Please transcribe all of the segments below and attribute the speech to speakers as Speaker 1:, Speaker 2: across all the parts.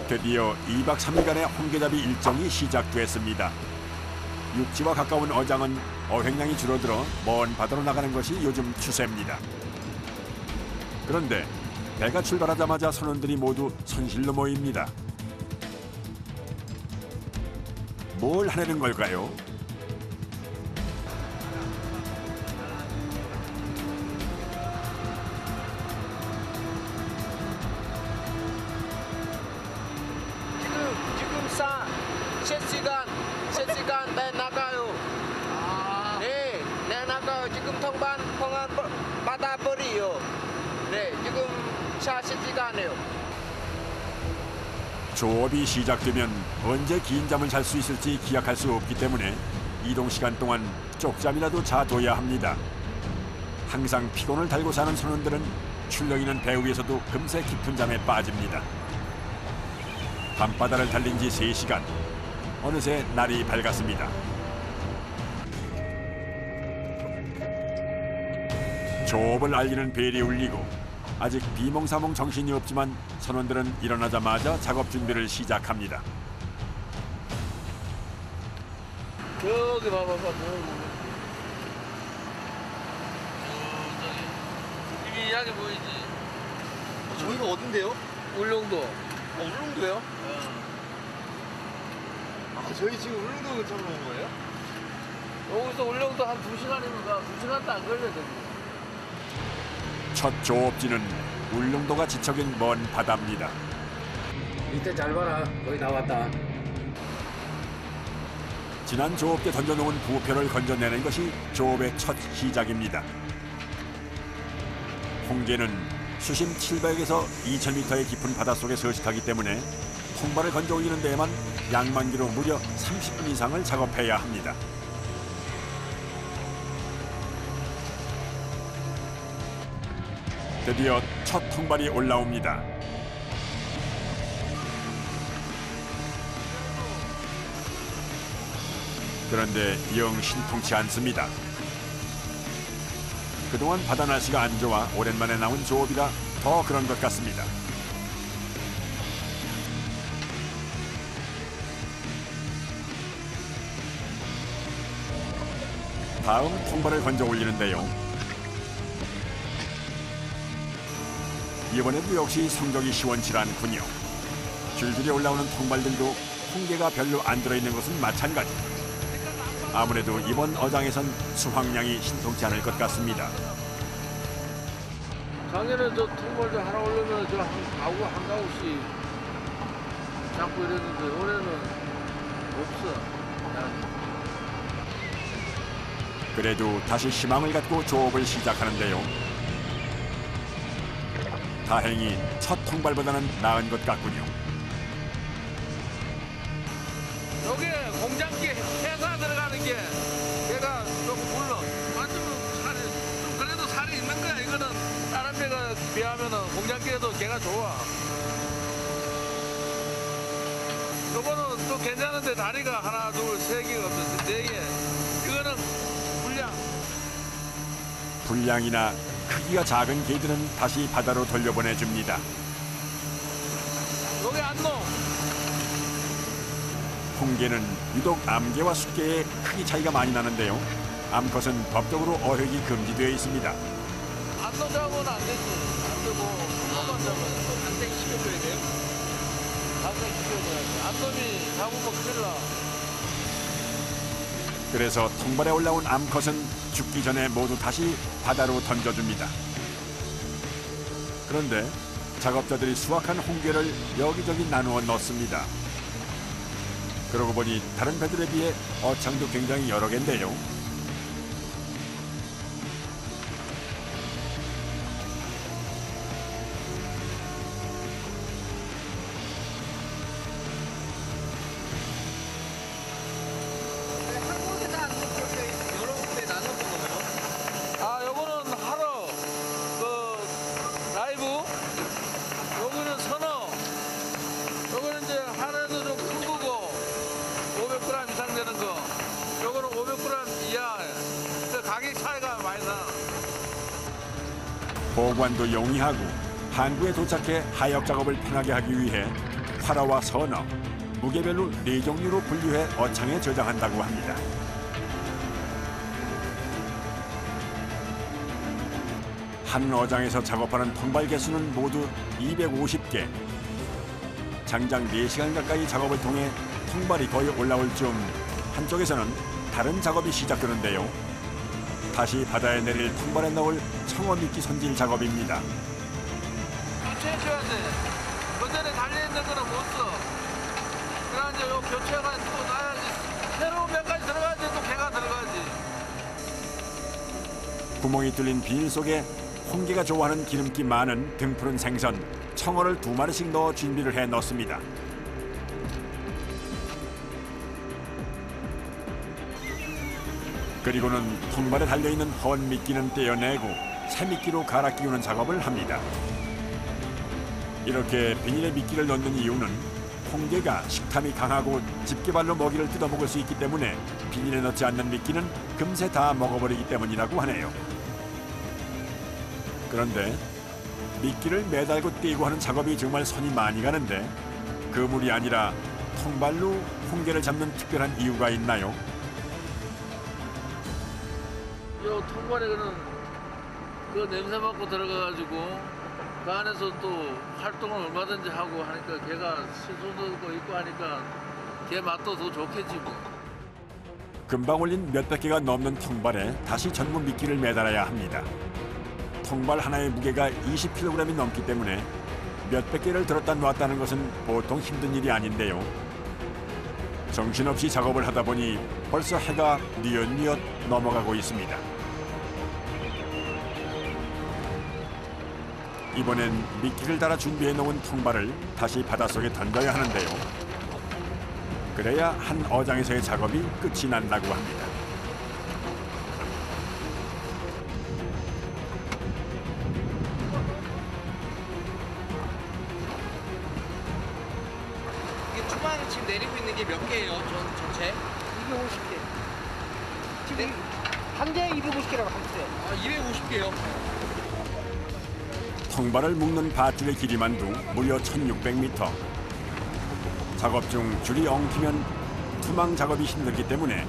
Speaker 1: 드디어 2박 3일간의 홍게잡이 일정이 시작됐습니다. 육지와 가까운 어장은 어획량이 줄어들어 먼 바다로 나가는 것이 요즘 추세입니다. 그런데 배가 출발하자마자 선원들이 모두 선실로 모입니다. 뭘 하려는 걸까요?
Speaker 2: 지금 실시간 내 나가요. 네, 내 나가요. 지금 통반 받아버리요. 네, 지금 차 실시간이에요.
Speaker 1: 조업이 시작되면 언제 긴 잠을 잘 수 있을지 기약할 수 없기 때문에 이동 시간 동안 쪽잠이라도 자둬야 합니다. 항상 피곤을 달고 사는 선원들은 출렁이는 배 위에서도 금세 깊은 잠에 빠집니다. 밤바다를 달린 지 3시간. 어느새 날이 밝았습니다. 조업을 알리는 벨이 울리고 아직 비몽사몽 정신이 없지만 선원들은 일어나자마자 작업 준비를 시작합니다.
Speaker 2: 저기 봐봐. 이게 이야기 보이지?
Speaker 3: 저희가 어딘데요?
Speaker 2: 울릉도.
Speaker 3: 울릉도요? 저희 지금 울릉도 근처로 온 거예요?
Speaker 2: 여기서 울릉도 한 2시간이면 2시간도 안 걸려요.
Speaker 1: 첫 조업지는 울릉도가 지척인 먼 바다입니다.
Speaker 4: 이때 잘 봐라. 거의 다 왔다.
Speaker 1: 지난 조업 때 던져놓은 부표를 건져내는 것이 조업의 첫 시작입니다. 홍게는 수심 700에서 2000m의 깊은 바닷속에 서식하기 때문에 통발을 건져 올리는 데에만 양만기로 무려 30분 이상을 작업해야 합니다. 드디어 첫 통발이 올라옵니다. 그런데 영 신통치 않습니다. 그동안 바다 날씨가 안 좋아 오랜만에 나온 조업이라 더 그런 것 같습니다. 다음 통발을 건져 올리는데요. 이번에도 역시 성적이 시원치 않군요. 줄줄이 올라오는 통발들도 홍게가 별로 안 들어있는 것은 마찬가지. 아무래도 이번 어장에선 수확량이 신통치 않을 것 같습니다.
Speaker 2: 작년에 저 통발 좀 하나 올리면 저 한 가구씩 잡고 이랬는데 올해는 없어.
Speaker 1: 그래도 다시 희망을 갖고 조업을 시작하는데요. 다행히 첫 통발보다는 나은 것 같군요.
Speaker 2: 여기 공장기 회사 들어가는 게 걔가 조금 물러 완전 살이 좀 그래도 살이 있는 거야. 이거는 다른 데가 비하면은 공장기에도 걔가 좋아. 요거는 또 괜찮은데 다리가 하나 둘 3개가 없어 4개. 이거는 불량.
Speaker 1: 분량이나 크기가 작은 개들은 다시 바다로 돌려보내줍니다.
Speaker 2: 여기 안 넣어.
Speaker 1: 홍게는 유독 암게와 숙게의 크기 차이가 많이 나는데요. 암컷은 법적으로 어획이 금지되어 있습니다.
Speaker 2: 안 넣자면 안 되지. 안 되고 한번 잡으면 단색 시켜줘야 돼요? 단색 시켜줘야지. 암놈이 잡으면 큰일 나.
Speaker 1: 그래서 통발에 올라온 암컷은 죽기 전에 모두 다시 바다로 던져줍니다. 그런데 작업자들이 수확한 홍게를 여기저기 나누어 넣습니다. 그러고 보니 다른 배들에 비해 어창도 굉장히 여러 개인데요.
Speaker 2: 아, 요거는 하루 라이브, 요거는 선어, 요거는 이제 하루에도 좀 큰 거고 500g 이상 되는 거, 요거는 500g 이하. 가격 차이가 많이 나.
Speaker 1: 보관도 용이하고 항구에 도착해 하역 작업을 편하게 하기 위해 활어와 선어, 무게별로 4종류로 분류해 어창에 저장한다고 합니다. 한 어장에서 작업하는 통발 개수는 모두 250개. 장장 4시간 가까이 작업을 통해 통발이 거의 올라올 즈음 한쪽에서는 다른 작업이 시작되는데요. 다시 바다에 내릴 통발에 넣을 청어 미끼 손질 작업입니다.
Speaker 2: 교체해줘야 돼. 그 전에 달려있는 거는 못 써. 그러나 이제 요 교체가 또 나야지. 새로운 몇 가지 들어가야지 또 개가 들어가지.
Speaker 1: 구멍이 뚫린 비닐 속에 홍게가 좋아하는 기름기 많은 등푸른 생선, 청어를 2마리씩 넣어 준비를 해 넣습니다. 그리고는 통발에 달려있는 헌 미끼는 떼어내고 새 미끼로 갈아 끼우는 작업을 합니다. 이렇게 비닐에 미끼를 넣는 이유는 홍게가 식탐이 강하고 집게발로 먹이를 뜯어먹을 수 있기 때문에 비닐에 넣지 않는 미끼는 금세 다 먹어버리기 때문이라고 하네요. 그런데 미끼를 매달고 떼고 하는 작업이 정말 손이 많이 가는데 그물이 아니라 통발로 홍게를 잡는 특별한 이유가 있나요?
Speaker 2: 요 통발에는 그 냄새 맡고 들어가가지고 그 안에서 또 활동을 얼마든지 하고 하니까 걔가 시소도 있고 하니까 걔 맛도 더 좋겠지 뭐.
Speaker 1: 금방 올린 몇백 개가 넘는 통발에 다시 전문 미끼를 매달아야 합니다. 통발 하나의 무게가 20kg이 넘기 때문에 몇백 개를 들었다 놨다는 것은 보통 힘든 일이 아닌데요. 정신없이 작업을 하다 보니 벌써 해가 뉘엿뉘엿 넘어가고 있습니다. 이번엔 미끼를 달아 준비해 놓은 통발을 다시 바닷속에 던져야 하는데요. 그래야 한 어장에서의 작업이 끝이 난다고 합니다.
Speaker 3: 이게 투망 지금 내리고 있는 게 몇 개예요? 전체?
Speaker 5: 250개. 지금
Speaker 3: 네?
Speaker 5: 한 개에 250개라고 하셨어요.
Speaker 3: 아, 250개요.
Speaker 1: 통발을 묶는 밧줄의 길이만도 무려 1600m. 작업 중 줄이 엉키면 투망 작업이 힘들기 때문에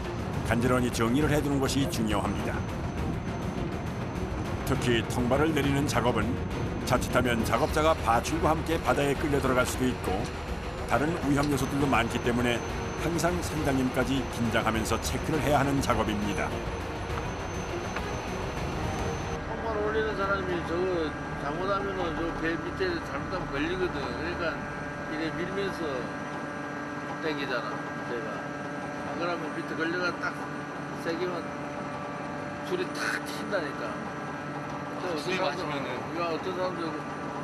Speaker 1: 간절히 정리를 해두는 것이 중요합니다. 특히 통발을 내리는 작업은 자칫하면 작업자가 밧줄과 함께 바다에 끌려 들어갈 수도 있고 다른 위험 요소들도 많기 때문에 항상 선장님까지 긴장하면서 체크를 해야 하는 작업입니다.
Speaker 2: 통발 올리는 사람이 저거 잘못하면은 저 배 밑에 잘못하면 걸리거든. 그러니까 이래 밀면서 당기잖아, 배가. 안 그러면 밑에 걸려가 딱 세기면 줄이 탁 튄다니까.
Speaker 3: 술이 마시면은.
Speaker 2: 야, 어떤 사람들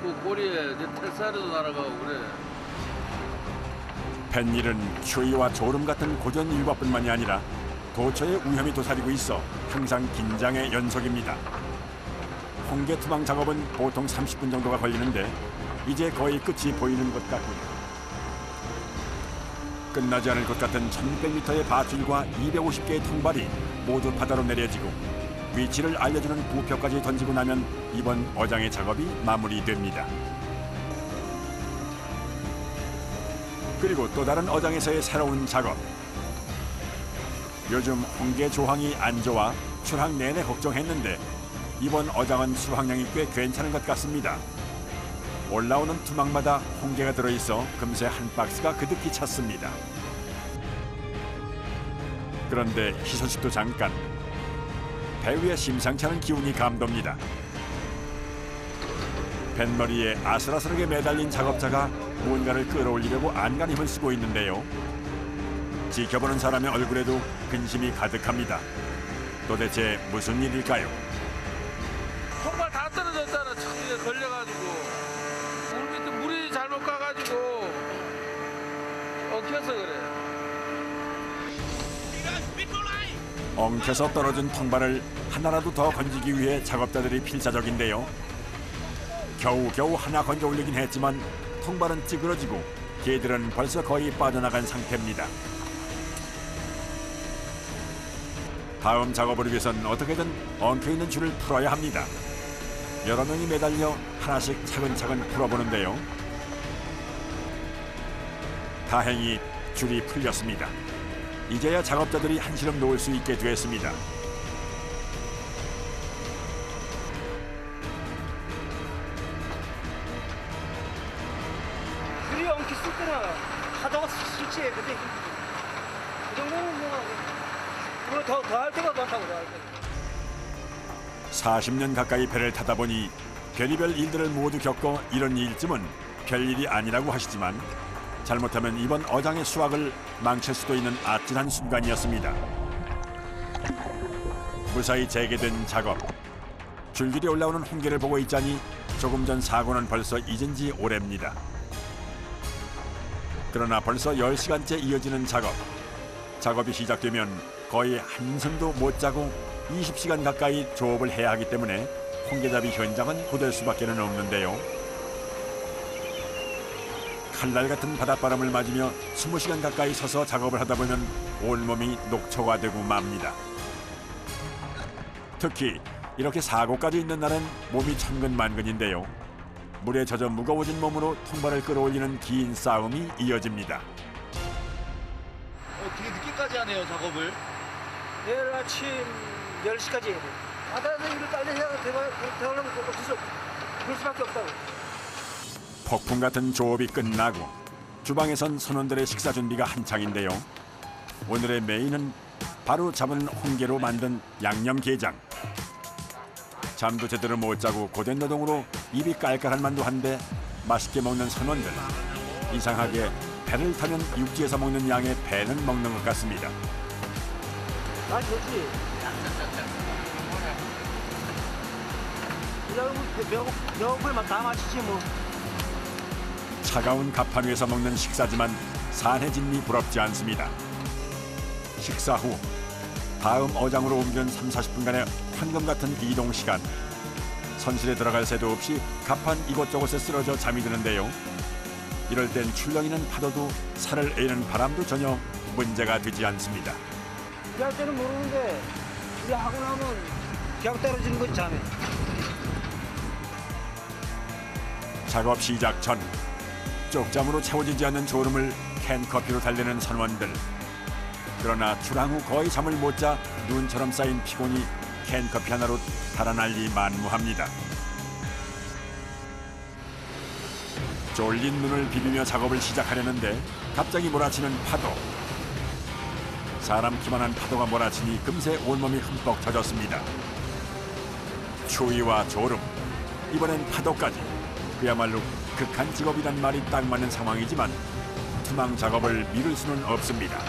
Speaker 2: 그 고리에 텔사리도 날아가고 그래.
Speaker 1: 뱃일은 추위와 졸음 같은 고전 일과뿐만이 아니라 도처에 위험이 도사리고 있어 항상 긴장의 연속입니다. 홍게 투망 작업은 보통 30분 정도가 걸리는데 이제 거의 끝이 보이는 것 같군요. 끝나지 않을 것 같은 1600m의 밧줄과 250개의 통발이 모두 바다로 내려지고 위치를 알려주는 부표까지 던지고 나면 이번 어장의 작업이 마무리됩니다. 그리고 또 다른 어장에서의 새로운 작업. 요즘 홍게 조항이 안 좋아 출항 내내 걱정했는데 이번 어장은 수확량이 꽤 괜찮은 것 같습니다. 올라오는 투망마다 홍게가 들어있어 금세 한 박스가 그득히 찼습니다. 그런데 희소식도 잠깐. 배 위에 심상치 않은 기운이 감돕니다. 뱃머리에 아슬아슬하게 매달린 작업자가 무언가를 끌어올리려고 안간 힘을 쓰고 있는데요. 지켜보는 사람의 얼굴에도 근심이 가득합니다. 도대체 무슨 일일까요?
Speaker 2: 통발 다 떨어졌잖아. 저기에 걸려가지고. 물 밑에 물이 잘못 가가지고 엉켜서 그래.
Speaker 1: 엉켜서 떨어진 통발을 하나라도 더 건지기 위해 작업자들이 필사적인데요. 겨우겨우 하나 건져 올리긴 했지만 통발은 찌그러지고 개들은 벌써 거의 빠져나간 상태입니다. 다음 작업을 위해선 어떻게든 엉켜있는 줄을 풀어야 합니다. 여러 명이 매달려 하나씩 차근차근 풀어보는데요. 다행히 줄이 풀렸습니다. 이제야 작업자들이 한시름 놓을 수 있게 됐습니다.
Speaker 5: 줄이 엉키 쓸 때는 하다가 스치해. 근데 그 정도는 뭐 더 할 때가 많다고 더 할 때.
Speaker 1: 40년 가까이 배를 타다 보니 별의별 일들을 모두 겪어 이런 일쯤은 별일이 아니라고 하시지만 잘못하면 이번 어장의 수확을 망칠 수도 있는 아찔한 순간이었습니다. 무사히 재개된 작업. 줄줄이 올라오는 홍게를 보고 있자니 조금 전 사고는 벌써 잊은 지 오래입니다. 그러나 벌써 10시간째 이어지는 작업. 작업이 시작되면 거의 한숨도 못 자고 20시간 가까이 조업을 해야 하기 때문에 홍게잡이 현장은 고될 수밖에 없는데요. 칼날 같은 바닷바람을 맞으며 20시간 가까이 서서 작업을 하다 보면 온몸이 녹초가 되고 맙니다. 특히 이렇게 사고까지 있는 날은 몸이 천근만근인데요. 물에 젖어 무거워진 몸으로 통발을 끌어올리는 긴 싸움이 이어집니다.
Speaker 3: 되게 늦게까지 하네요, 작업을.
Speaker 5: 내일 아침 10시까지 해야 돼. 바다에서 일을 빨리 해야 되려면 그럴 수밖에 없다고.
Speaker 1: 폭풍 같은 조업이 끝나고 주방에선 선원들의 식사 준비가 한창인데요. 오늘의 메인은 바로 잡은 홍게로 만든 양념게장. 잠도 제대로 못 자고 고된 노동으로 입이 깔깔한 만도 한데 맛있게 먹는 선원들. 이상하게 배를 타면 육지에서 먹는 양의 배는 먹는 것 같습니다.
Speaker 5: 아, 좋지. 배고플만 다 마시지 뭐.
Speaker 1: 차가운 갑판 위에서 먹는 식사지만 산해진미 부럽지 않습니다. 식사 후 다음 어장으로 옮기는 30-40분간의 황금 같은 이동 시간. 선실에 들어갈 새도 없이 갑판 이곳저곳에 쓰러져 잠이 드는데요. 이럴 땐 출렁이는 파도도 살을 에는 바람도 전혀 문제가 되지 않습니다.
Speaker 5: 일할 때는 모르는데 일하고 나면 그냥 떨어지는 거지 잠에.
Speaker 1: 작업 시작 전 쪽잠으로 채워지지 않는 졸음을 캔커피로 달래는 선원들. 그러나 출항 후 거의 잠을 못 자 눈처럼 쌓인 피곤이 캔커피 하나로 달아날리 만무합니다. 졸린 눈을 비비며 작업을 시작하려는데 갑자기 몰아치는 파도. 사람 키만한 파도가 몰아치니 금세 온몸이 흠뻑 젖었습니다. 추위와 졸음, 이번엔 파도까지. 그야말로 극한 직업이란 말이 딱 맞는 상황이지만 투망 작업을 미룰 수는 없습니다.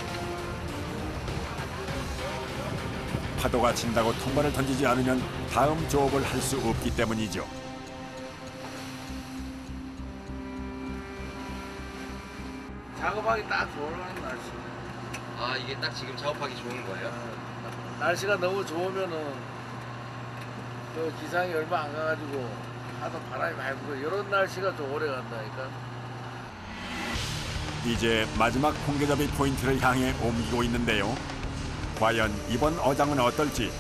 Speaker 1: 파도가 친다고 통발을 던지지 않으면 다음 조업을 할 수 없기 때문이죠.
Speaker 2: 작업하기 딱 좋은 날씨.
Speaker 3: 아, 이게 딱 지금 작업하기 좋은 거예요?
Speaker 2: 날씨가 너무 좋으면은 그 기상이 얼마 안 가가지고 하도 바람이 많이 불고 이런 날씨가 좀 오래 간다니까.
Speaker 1: 이제 마지막 홍게잡이 포인트를 향해 옮기고 있는데요. 과연 이번 어장은 어떨지.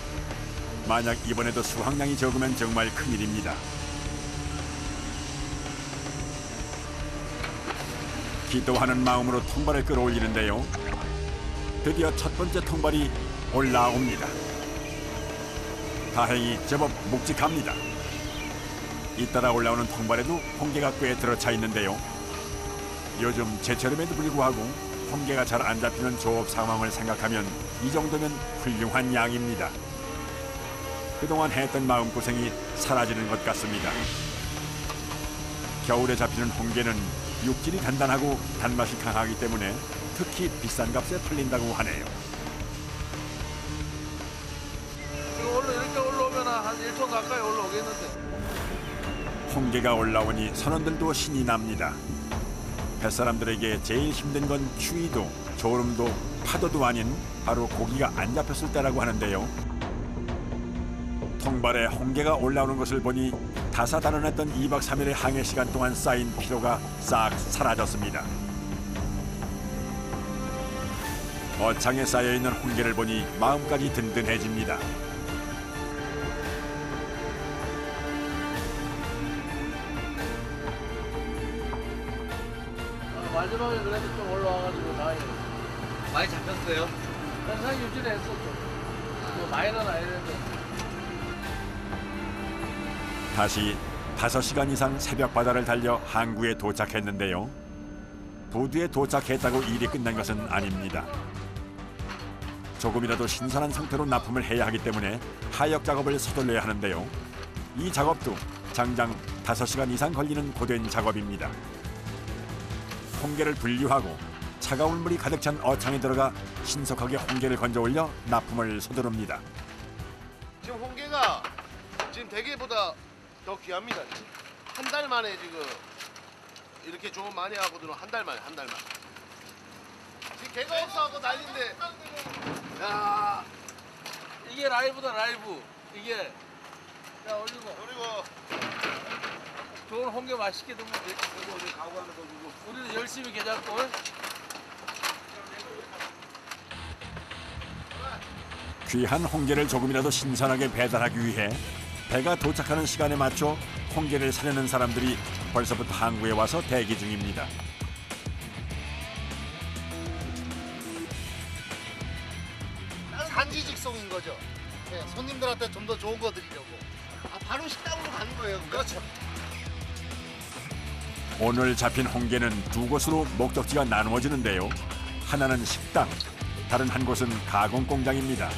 Speaker 1: 만약 이번에도 수확량이 적으면 정말 큰일입니다. 기도하는 마음으로 통발을 끌어올리는데요. 드디어 첫 번째 통발이 올라옵니다. 다행히 제법 묵직합니다. 잇따라 올라오는 통발에도 홍게가 꽤 들어차 있는데요. 요즘 제철임에도 불구하고 홍게가 잘 안 잡히는 조업 상황을 생각하면 이 정도면 훌륭한 양입니다. 그동안 했던 마음고생이 사라지는 것 같습니다. 겨울에 잡히는 홍게는 육질이 단단하고 단맛이 강하기 때문에 특히 비싼 값에 팔린다고 하네요.
Speaker 2: 지금 이렇게 올라오면 한 1톤 가까이 올라오겠는데.
Speaker 1: 홍게가 올라오니 선원들도 신이 납니다. 뱃사람들에게 제일 힘든 건 추위도 졸음도 파도도 아닌 바로 고기가 안 잡혔을 때라고 하는데요. 통발에 홍게가 올라오는 것을 보니 다사다난했던 2박 3일의 항해 시간 동안 쌓인 피로가 싹 사라졌습니다. 어창에 쌓여있는 홍게를 보니 마음까지 든든해집니다.
Speaker 2: 마지막에 그래도 좀 올라와가지고 다행이네.
Speaker 3: 많이 잡혔어요?
Speaker 2: 항상 유지를 했었죠. 뭐 많이는 아니는데.
Speaker 1: 다시 5시간 이상 새벽 바다를 달려 항구에 도착했는데요. 부두에 도착했다고 일이 끝난 것은 아닙니다. 조금이라도 신선한 상태로 납품을 해야 하기 때문에 하역 작업을 서둘러야 하는데요. 이 작업도 장장 5시간 이상 걸리는 고된 작업입니다. 홍게를 분류하고 차가운 물이 가득 찬 어창에 들어가 신속하게 홍게를 건져 올려 납품을 서두릅니다.
Speaker 6: 지금 홍게가 지금 대게보다 더 귀합니다. 한 달 만에 지금 이렇게 조금 많이 하거든요. 한 달 만에. 지금 개가 없어하고 난린데. 야,
Speaker 2: 이게 라이브다 라이브. 이게 야 올리고
Speaker 6: 그리고
Speaker 2: 좋은 홍게 맛있게 드면 돼. 어디 가고 하는 거 주고. 우리는 열심히 게 잡고.
Speaker 1: 귀한 홍게를 조금이라도 신선하게 배달하기 위해 배가 도착하는 시간에 맞춰 홍게를 사려는 사람들이 벌써부터 항구에 와서 대기 중입니다.
Speaker 6: 산지 직송인 거죠. 네, 손님들한테 좀 더 좋은 거 드리려고. 바로 식당으로 가는 거예요. 그렇죠.
Speaker 1: 오늘 잡힌 홍게는 두 곳으로 목적지가 나누어지는데요. 하나는 식당, 다른 한 곳은 가공 공장입니다.